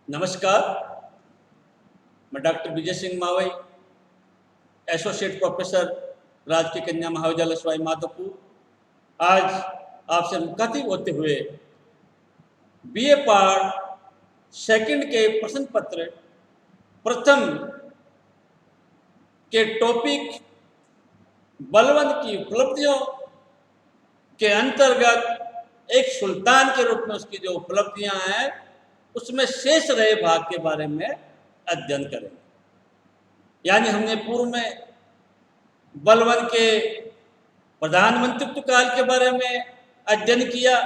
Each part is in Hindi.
नमस्कार, मैं doctor Vijay Singh Mavai, associate professor राजकीय कन्या महाविद्यालय सवाई माधोपुर। आज आपसे मुखातिब होते हुए बीए पार्ट सेकंड के प्रश्न पत्र प्रथम के टॉपिक बलवंत की उपलब्धियों के अंतर्गत एक सुल्तान के रूप में उसकी जो उपलब्धियां हैं उसमें शेष रहे भाग के बारे में अध्ययन करेंगे। यानी हमने पूर्व में बलवंत के प्रधानमंत्रित्व काल के बारे में अध्ययन किया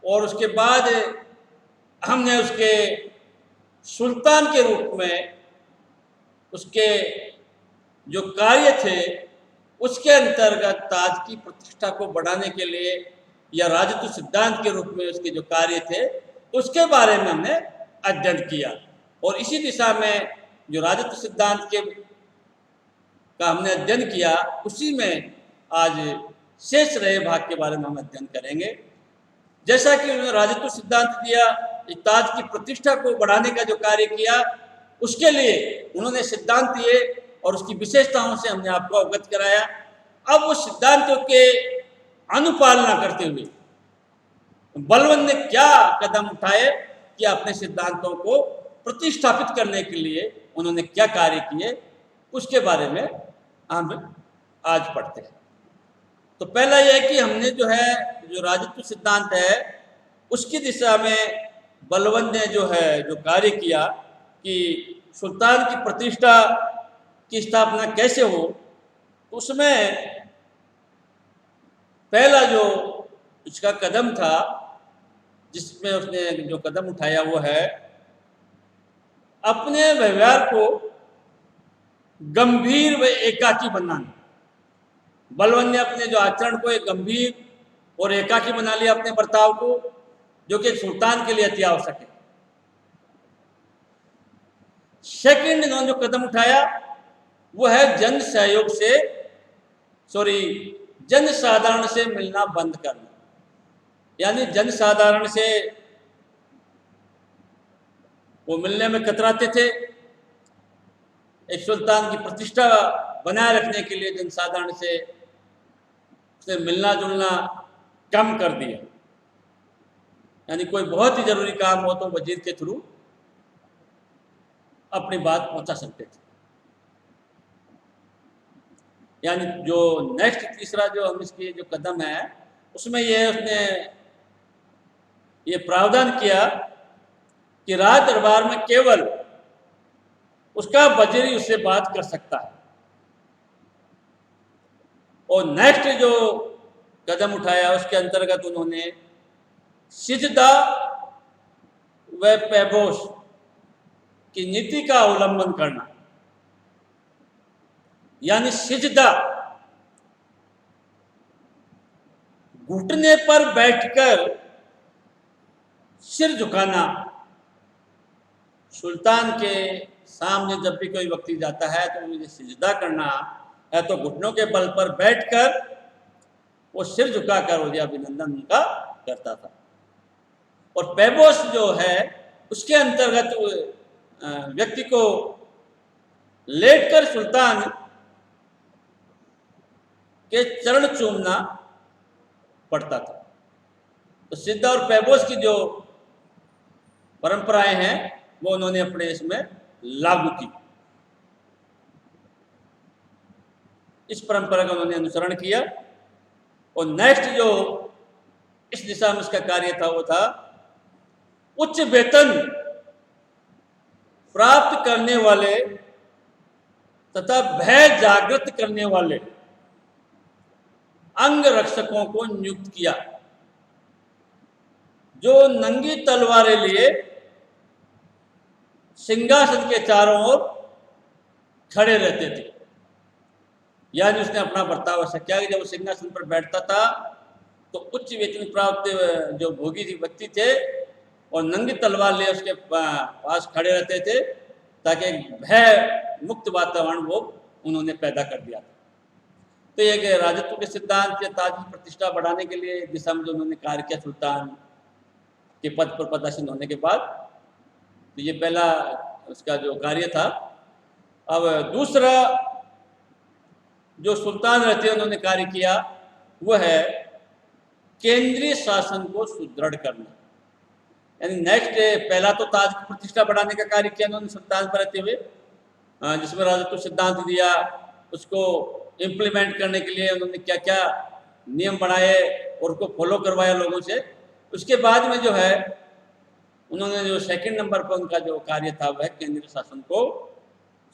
और उसके बाद हमने उसके सुल्तान के रूप में उसके जो कार्य थे उसके अंतर्गत ताज की प्रतिष्ठा को बढ़ाने के लिए या राजत्व सिद्धांत के रूप में उसके जो कार्य थे उसके बारे में हमने अध्ययन किया। और इसी दिशा में जो राजत्व सिद्धांत के का हमने अध्ययन किया उसी में आज शेष रहे भाग के बारे में हम अध्ययन करेंगे। जैसा कि उन्होंने राजत्व सिद्धांत दिया, ताज की प्रतिष्ठा को बढ़ाने का जो कार्य किया उसके लिए उन्होंने सिद्धांत दिए और उसकी विशेषताओं से हमने आपको अवगत कराया। अब उस सिद्धांतों के अनुपालना करते हुए बलवंत ने क्या कदम उठाए कि अपने सिद्धांतों को प्रतिष्ठापित करने के लिए उन्होंने क्या कार्य किए उसके बारे में हम आज पढ़ते हैं। तो पहला यह है कि हमने जो राजत्व सिद्धांत है उसकी दिशा में बलवंत ने जो कार्य किया कि सुल्तान की प्रतिष्ठा की स्थापना कैसे हो, उसमें पहला जो उसका कदम था जिसमें उसने जो कदम उठाया वो है अपने व्यवहार को गंभीर व एकाकी बनाना। बलवंत ने अपने जो आचरण को एक गंभीर और एकाकी बना लिया, अपने बर्ताव को, जो कि एक सुल्तान के लिए अति आवश्यक है। सेकंड इन्होंने जो कदम उठाया वो है जन साधारण से मिलना बंद करना। यानी जन साधारण से वो मिलने में कतराते थे। एक सुल्तान की प्रतिष्ठा बनाए रखने के लिए जनसाधारण से मिलना जुलना कम कर दिया। यानी कोई बहुत ही जरूरी काम हो तो वजीर के थ्रू अपनी बात पहुंचा सकते थे। यानी जो नेक्स्ट तीसरा जो हम इसकी जो कदम है उसमें उसने ये प्रावधान किया कि राज दरबार में केवल उसका वजीर ही उससे बात कर सकता है। और नेक्स्ट जो कदम उठाया उसके अंतर्गत उन्होंने सिजदा व पैबोश की नीति का अवलंबन करना। यानी सिजदा घुटने पर बैठकर सिर झुकाना। सुल्तान के सामने जब भी कोई व्यक्ति जाता है तो मुझे सिजदा करना है तो घुटनों के बल पर बैठकर वो सिर झुकाकर उनका अभिनंदन उनका करता था। और पैबोस जो है उसके अंतर्गत व्यक्ति को लेटकर सुल्तान के चरण चूमना पड़ता था। तो सिद्धा और पैबोस की जो परंपराएं हैं वो उन्होंने अपने इसमें लागू की। इस परंपरा का उन्होंने अनुसरण किया। और नेक्स्ट जो इस दिशा में इसका कार्य था वो था उच्च वेतन प्राप्त करने वाले तथा भय जागृत करने वाले अंग रक्षकों को नियुक्त किया, जो नंगी तलवारें लिए सिंहासन के चारों ओर खड़े रहते थे। यानी उसने अपना बर्ताव ऐसा किया कि जब वो सिंहासन पर बैठता था तो उच्च वेतन प्राप्त जो भोगी व्यक्ति थे और नंगी तलवार लिए उसके पास खड़े रहते थे ताकि भय मुक्त वातावरण वो उन्होंने पैदा कर दिया था। तो ये राजत्व के सिद्धांत या ताज की प्रतिष्ठा बढ़ाने के लिए दिशा में जो उन्होंने कार्य किया सुल्तान, के पद पर पदासीन होने के बाद। तो ये पहला उसका जो कार्य था। अब दूसरा जो सुल्तान रहते उन्होंने कार्य किया वह है केंद्रीय शासन को सुदृढ़ करना। यानी नेक्स्ट, पहला तो ताज की प्रतिष्ठा बढ़ाने का कार्य किया उन्होंने सुल्तान पर रहते हुए, जिसमें राजत्व सिद्धांत दिया, उसको इम्प्लीमेंट करने के लिए उन्होंने क्या क्या नियम बनाए और उसको फॉलो करवाया लोगों से। उसके बाद में जो है उन्होंने जो सेकंड नंबर पर उनका जो कार्य था वह केंद्रीय शासन को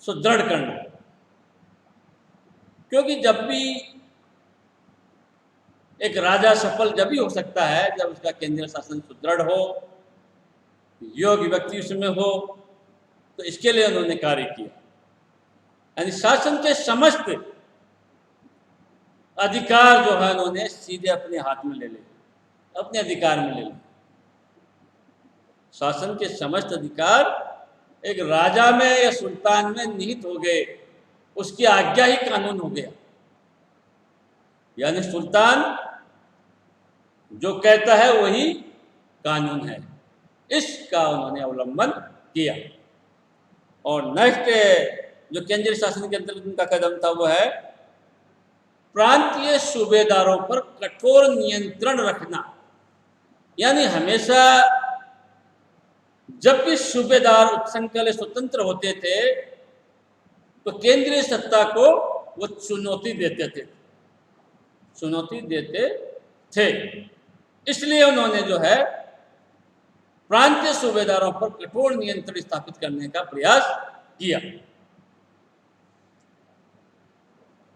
सुदृढ़ करना। क्योंकि जब भी एक राजा सफल जब भी हो सकता है जब उसका केंद्रीय शासन सुदृढ़ हो, योग्य व्यक्ति उसमें हो। तो इसके लिए उन्होंने कार्य किया, यानी शासन के समस्त अधिकार जो है उन्होंने सीधे अपने हाथ में ले लिए, अपने अधिकार में ले लिए। शासन के समस्त अधिकार एक राजा में या सुल्तान में निहित हो गए, उसकी आज्ञा ही कानून हो गया। यानी सुल्तान जो कहता है वही कानून है, इसका उन्होंने अवलंबन किया। और नेक्स्ट जो केंद्रीय शासन के अंतर्गत उनका कदम था वो है प्रांतीय सूबेदारों पर कठोर नियंत्रण रखना। यानी हमेशा जब भी सूबेदार उपसंघ के लिए स्वतंत्र होते थे तो केंद्रीय सत्ता को वो चुनौती देते थे। इसलिए उन्होंने जो है प्रांतीय सूबेदारों पर कठोर नियंत्रण स्थापित करने का प्रयास किया।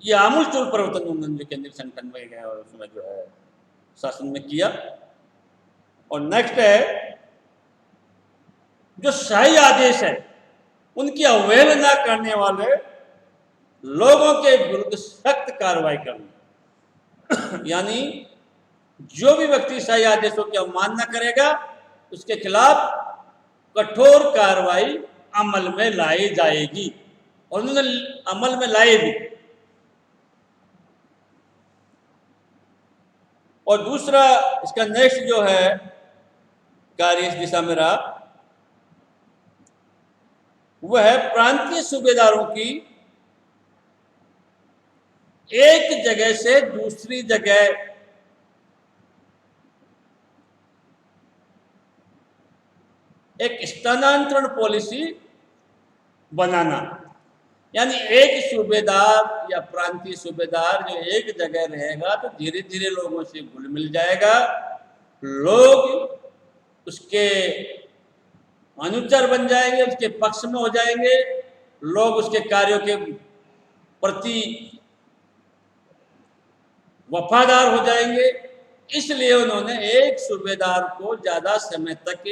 ये आमूलचूल परिवर्तन उन्होंने जो केंद्रीय संगठन में गए और उसमें जो है शासन में किया। और नेक्स्ट है जो शाही आदेश है उनकी अवहेलना करने वाले लोगों के विरुद्ध सख्त कार्रवाई करना। यानी जो भी व्यक्ति शाही आदेशों की अवमानना करेगा उसके खिलाफ कठोर कार्रवाई अमल में लाई जाएगी, और उन्होंने अमल में लाई भी। और दूसरा इसका नेक्स्ट जो है कार्य इस दिशा में रहा वह है प्रांतीय सूबेदारों की एक जगह से दूसरी जगह एक स्थानांतरण पॉलिसी बनाना। यानी एक सूबेदार या प्रांतीय सूबेदार जो एक जगह रहेगा तो धीरे धीरे लोगों से घुल मिल जाएगा, लोग उसके अनुचर बन जाएंगे, उसके पक्ष में हो जाएंगे, लोग उसके कार्यों के प्रति वफादार हो जाएंगे। इसलिए उन्होंने एक सूबेदार को ज्यादा समय तक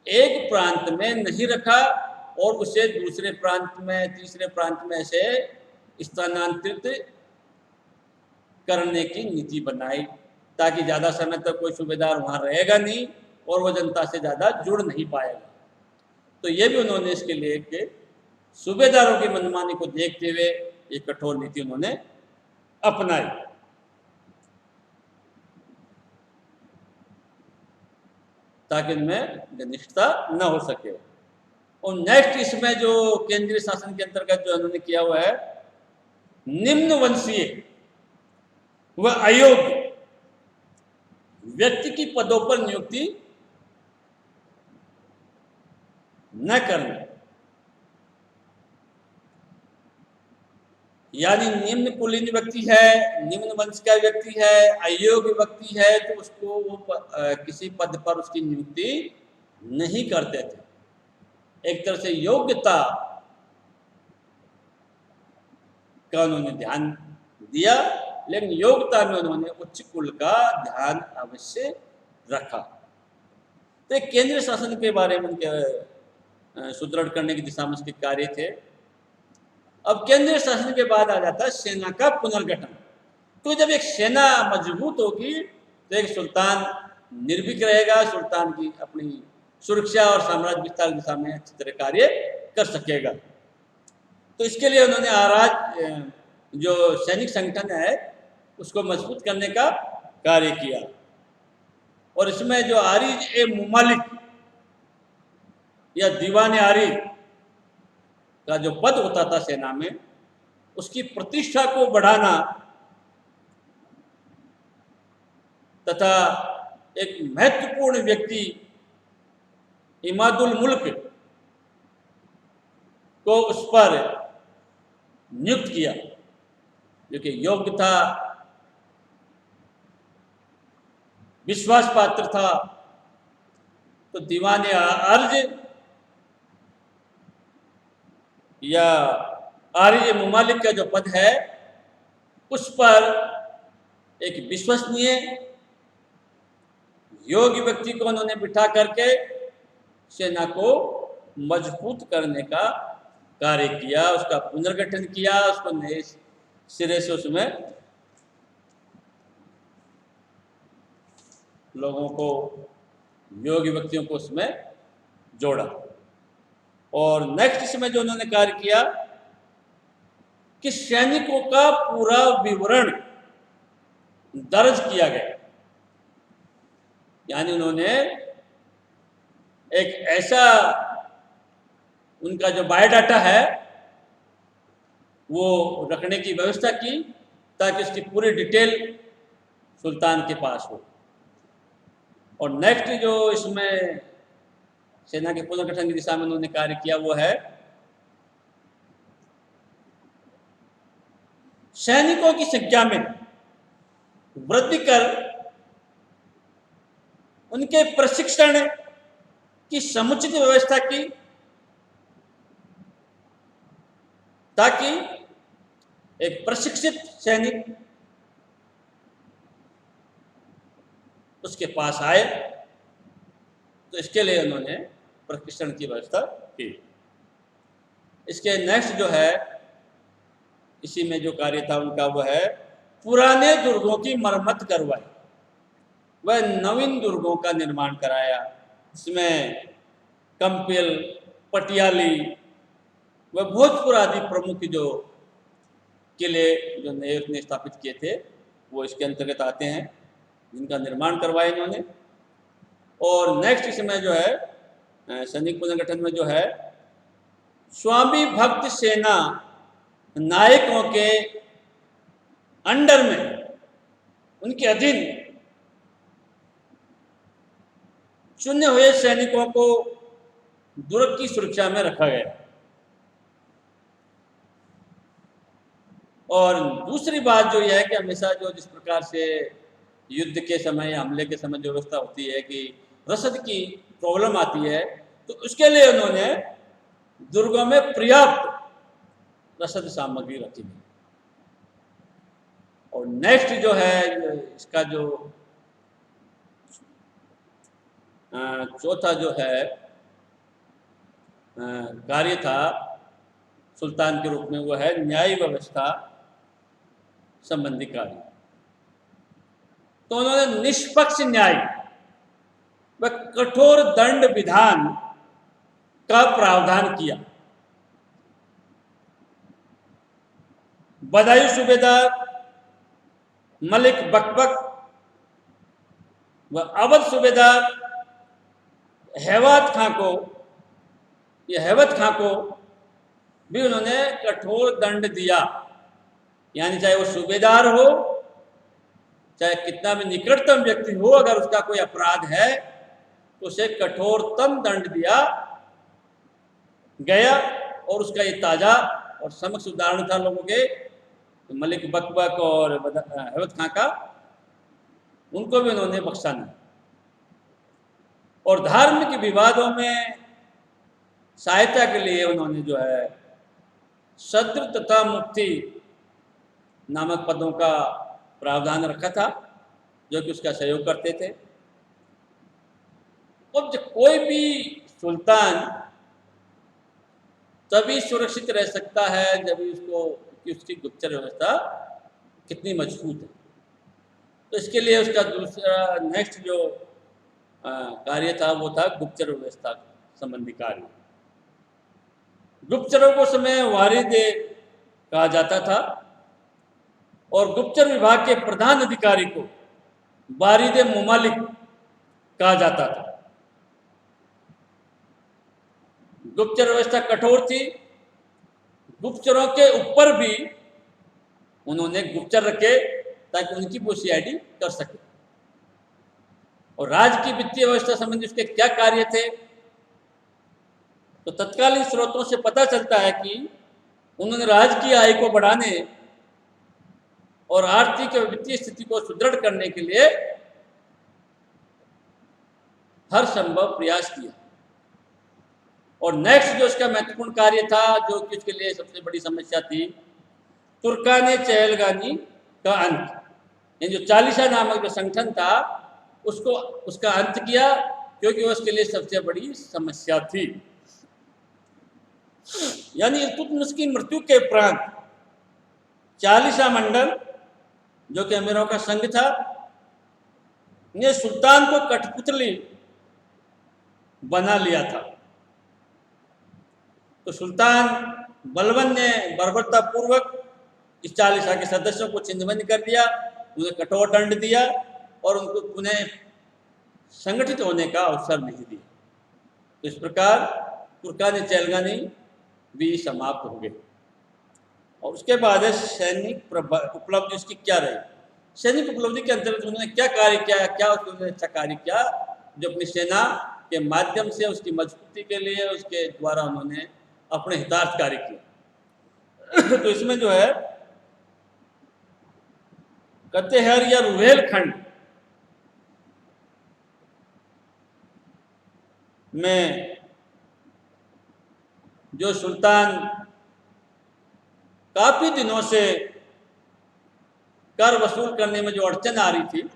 एक प्रांत में नहीं रखा और उसे दूसरे प्रांत में, तीसरे प्रांत में से स्थानांतरित करने की नीति बनाई, ताकि ज़्यादा समय तक कोई सूबेदार वहाँ रहेगा नहीं और वो जनता से ज़्यादा जुड़ नहीं पाएगा। तो ये भी उन्होंने इसके लिए कि सूबेदारों की मनमानी को देखते हुए एक कठोर नीति उन्होंने अपनाई। ताकि इनमें घनिष्ठता न हो सके। और नेक्स्ट इसमें जो केंद्रीय शासन के अंतर्गत जो उन्होंने किया हुआ है निम्न वंशीय व अयोग्य व्यक्ति की पदों पर नियुक्ति न करना। यानी निम्न कुलीन व्यक्ति है, निम्न वंश का व्यक्ति है, अयोग्य व्यक्ति है तो उसको वो किसी पद पर उसकी नियुक्ति नहीं करते थे। एक तरह से योग्यता का उन्होंने ध्यान दिया, लेकिन योग्यता में उन्होंने उच्च कुल का ध्यान अवश्य रखा। तो केंद्रीय शासन के बारे में उनके सुदृढ़ करने की दिशा में उसके कार्य थे। अब केंद्रीय शासन के बाद आ जाता है सेना का पुनर्गठन। तो जब एक सेना मजबूत होगी तो एक सुल्तान निर्भीक रहेगा, सुल्तान की अपनी सुरक्षा और साम्राज्य विस्तार की दिशा में अच्छी तरह कार्य कर सकेगा। तो इसके लिए उन्होंने आराज जो सैनिक संगठन है उसको मजबूत करने का कार्य किया। और इसमें जो आरिज ए मुमालिक या दीवान आरी का जो पद होता था सेना में, उसकी प्रतिष्ठा को बढ़ाना तथा एक महत्वपूर्ण व्यक्ति इमादुल मुल्क को उस पर नियुक्त किया, जो कि योग्य था, विश्वास पात्र था। तो दीवान अर्ज या आरिज मुमालिक का जो पद है, उस पर एक विश्वसनीय योग्य व्यक्ति को उन्होंने बिठा करके सेना को मजबूत करने का कार्य किया, उसका पुनर्गठन किया, उसको नए सिरे से उसमें लोगों को, योग्य व्यक्तियों को उसमें जोड़ा। और नेक्स्ट इसमें जो उन्होंने कार्य किया कि सैनिकों का पूरा विवरण दर्ज किया गया, यानी उन्होंने एक ऐसा उनका जो बायोडाटा है वो रखने की व्यवस्था की ताकि उसकी पूरी डिटेल सुल्तान के पास हो। और नेक्स्ट जो इसमें सेना के पुनर्गठन की दिशा में उन्होंने कार्य किया वो है सैनिकों की संख्या में वृद्धि कर उनके प्रशिक्षण की समुचित व्यवस्था की, ताकि एक प्रशिक्षित सैनिक उसके पास आए। तो इसके लिए उन्होंने प्रशिक्षण की व्यवस्था की। इसके नेक्स्ट जो है, इसी में जो कार्य था उनका वो है पुराने दुर्गों की मरम्मत करवाई, वह नवीन दुर्गों का निर्माण कराया। इसमें कंपिल, पटियाली व भोजपुर आदि प्रमुख जो किले जो ने स्थापित किए थे वो इसके अंतर्गत आते हैं, जिनका निर्माण करवाया इन्होंने। और नेक्स्ट इसमें जो है सैनिक पुनर्गठन में जो है स्वामी भक्त सेना नायकों के अंडर में, उनके अधीन चुने हुए सैनिकों को दुर्ग की सुरक्षा में रखा गया। और दूसरी बात जो यह है कि हमेशा जो जिस प्रकार से युद्ध के समय, हमले के समय जो व्यवस्था होती है कि रसद की प्रॉब्लम आती है, तो उसके लिए उन्होंने दुर्गों में पर्याप्त रसद सामग्री रखी है। और नेक्स्ट जो है इसका जो चौथा जो है कार्य था सुल्तान के रूप में, वो है न्याय व्यवस्था संबंधी कार्य। तो उन्होंने निष्पक्ष न्याय व कठोर दंड विधान का प्रावधान किया। बदायूं सूबेदार मलिक बकबक व अवध सूबेदार हेवत खां को भी उन्होंने कठोर दंड दिया। यानी चाहे वो सूबेदार हो, चाहे कितना भी निकटतम व्यक्ति हो, अगर उसका कोई अपराध है तो उसे कठोरतम दंड दिया गया। और उसका ये ताज़ा और समक्ष उदाहरण था लोगों के, तो मलिक बकबक और हेवत खां का, उनको भी उन्होंने बख्शा नहीं। और धार्मिक विवादों में सहायता के लिए उन्होंने जो है सद्र तथा मुफ्ती नामक पदों का प्रावधान रखा था, जो कि उसका सहयोग करते थे। अब जब कोई भी सुल्तान तभी सुरक्षित रह सकता है जब उसको कि उसकी गुप्तचर व्यवस्था कितनी मजबूत है। तो इसके लिए उसका दूसरा नेक्स्ट जो कार्य था वो था गुप्तचर व्यवस्था संबंधी कार्य। गुप्तचरों को समय वारिद कहा जाता था और गुप्तचर विभाग के प्रधान अधिकारी को वारिद मुमालिक कहा जाता था। गुप्तचर व्यवस्था कठोर थी। गुप्तचरों के ऊपर भी उन्होंने गुप्तचर रखे ताकि उनकी वो सीआईडी कर सके। और राज्य की वित्तीय व्यवस्था संबंधी उसके क्या कार्य थे, तो तत्कालीन स्रोतों से पता चलता है कि उन्होंने राज्य की आय को बढ़ाने और आर्थिक और वित्तीय स्थिति को सुदृढ़ करने के लिए हर संभव प्रयास किया। और नेक्स्ट जो उसका महत्वपूर्ण कार्य था, जो कि उसके लिए सबसे बड़ी समस्या थी, तुर्काने चहलगानी का अंत। ये जो चालीसा नामक जो संगठन था उसका अंत किया, क्योंकि उसके लिए सबसे बड़ी समस्या थी। यानी इल्तुतमिश की मृत्यु के उपरांत चालीसा मंडल, जो कि अमीरों का संघ था, ने सुल्तान को कठपुतली बना लिया था। तो सुल्तान बलबन ने बर्बरता पूर्वक इस चालीसा के सदस्यों को छिन्न-भिन्न कर दिया, उन्हें कठोर दंड दिया और उनको पुनः संगठित होने का अवसर नहीं दिया। तो इस प्रकार तुर्काने चहलगानी भी समाप्त हो गए। और उसके बाद सैनिक उपलब्धि उसकी क्या रही। सैनिक उपलब्धि के अंतर्गत उन्होंने क्या कार्य किया, क्या उन्होंने अच्छा कार्य किया, जो अपनी सेना के माध्यम से उसकी मजबूती के लिए उसके द्वारा उन्होंने अपने हितार्थ कार्य किए। तो इसमें जो है कतेहर या रुहेलखंड में जो सुल्तान काफी दिनों से कर वसूल करने में जो अड़चन आ रही थी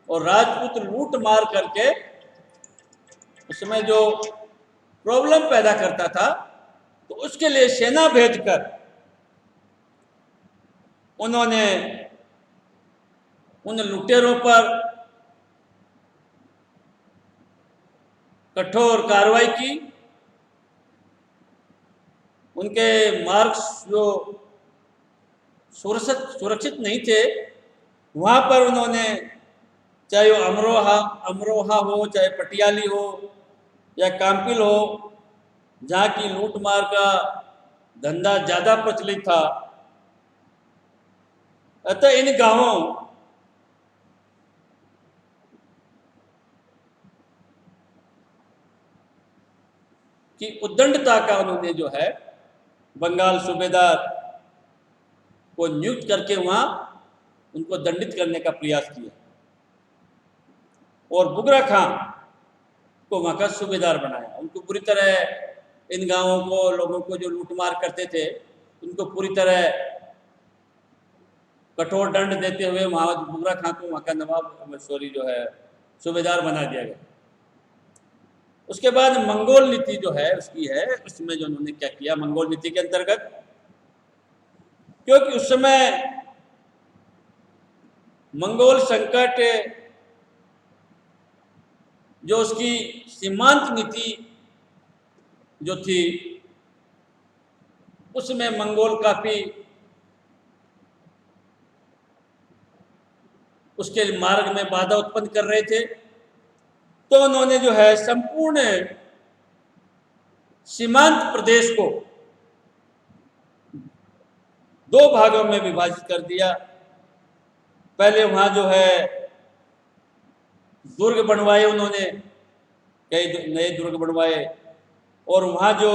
और राजपूत लूट मार करके उसमें जो प्रॉब्लम पैदा करता था, तो उसके लिए सेना भेजकर उन्होंने उन लुटेरों पर कठोर कार्रवाई की। उनके मार्ग जो सुरक्षित नहीं थे, वहाँ पर उन्होंने, चाहे वो अमरोहा हो, चाहे पटियाली हो या काम्पिल हो, जहाँ की लूटमार का धंधा ज़्यादा प्रचलित था, अतः इन गांवों की उद्दंडता का उन्होंने जो है बंगाल सूबेदार को नियुक्त करके वहाँ उनको दंडित करने का प्रयास किया और बुगरा खां को वहाँ का सूबेदार बनाया। उनको पूरी तरह इन गांवों को, लोगों को जो लूटमार करते थे, उनको पूरी तरह कठोर दंड देते हुए वहाँ बुगरा खां को वहाँ का नवाब जो है सूबेदार बना दिया गया। उसके बाद मंगोल नीति जो है उसकी है, उसमें जो उन्होंने क्या किया मंगोल नीति के अंतर्गत, क्योंकि उस समय मंगोल संकट जो उसकी सीमांत नीति जो थी, उसमें मंगोल काफी उसके मार्ग में बाधा उत्पन्न कर रहे थे। तो उन्होंने जो है संपूर्ण सीमांत प्रदेश को दो भागों में विभाजित कर दिया। पहले वहाँ जो है दुर्ग बनवाए उन्होंने, कई नए दुर्ग बनवाए, और वहाँ जो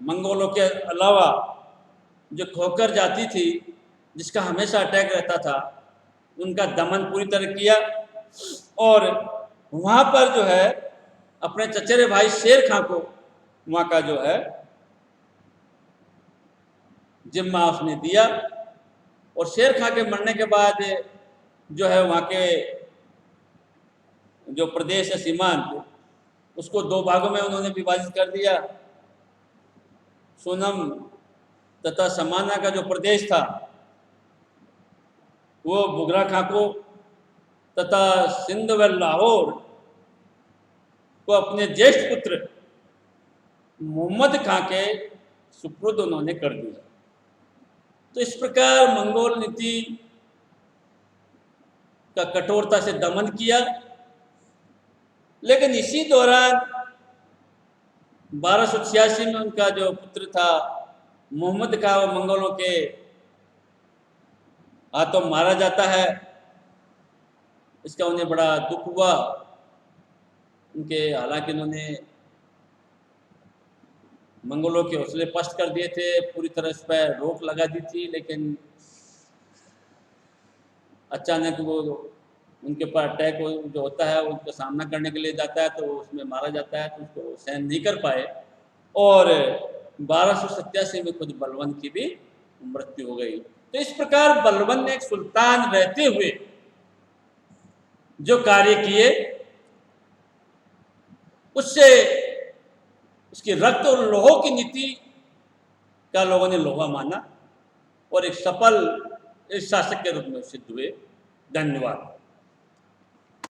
मंगोलों के अलावा जो खोकर जाति थी, जिसका हमेशा अटैक रहता था, उनका दमन पूरी तरह किया। और वहाँ पर जो है अपने चचेरे भाई शेर खां को वहाँ का जो है जिम्मा उसने दिया। और शेर खां के मरने के बाद जो है वहाँ के जो प्रदेश है सीमांत, उसको दो भागों में उन्होंने विभाजित कर दिया। सोनम तथा समाना का जो प्रदेश था वो बुगरा खां को, तथा सिंध व लाहौर को अपने ज्येष्ठ पुत्र मोहम्मद खां के सुपुर्द उन्होंने कर दिया। तो इस प्रकार मंगोल नीति का कठोरता से दमन किया। लेकिन इसी दौरान 1286 में उनका जो पुत्र था मोहम्मद का, वो मंगोलों के हाथों मारा जाता है। इसका उन्हें बड़ा दुख हुआ। उनके हालांकि उन्होंने मंगोलों के हौसले पस्त कर दिए थे, पूरी तरह इस पर रोक लगा दी थी, लेकिन अचानक वो उनके ऊपर अटैक जो होता है उनका सामना करने के लिए जाता है, तो उसमें मारा जाता है, तो उसको सहन नहीं कर पाए और 1287 में खुद बलवंत की भी मृत्यु हो गई। तो इस प्रकार बलवंत ने एक सुल्तान रहते हुए जो कार्य किए, उससे उसकी रक्त और लोहों की नीति का लोगों ने लोहा माना और एक सफल शासक के रूप में सिद्ध हुए। धन्यवाद।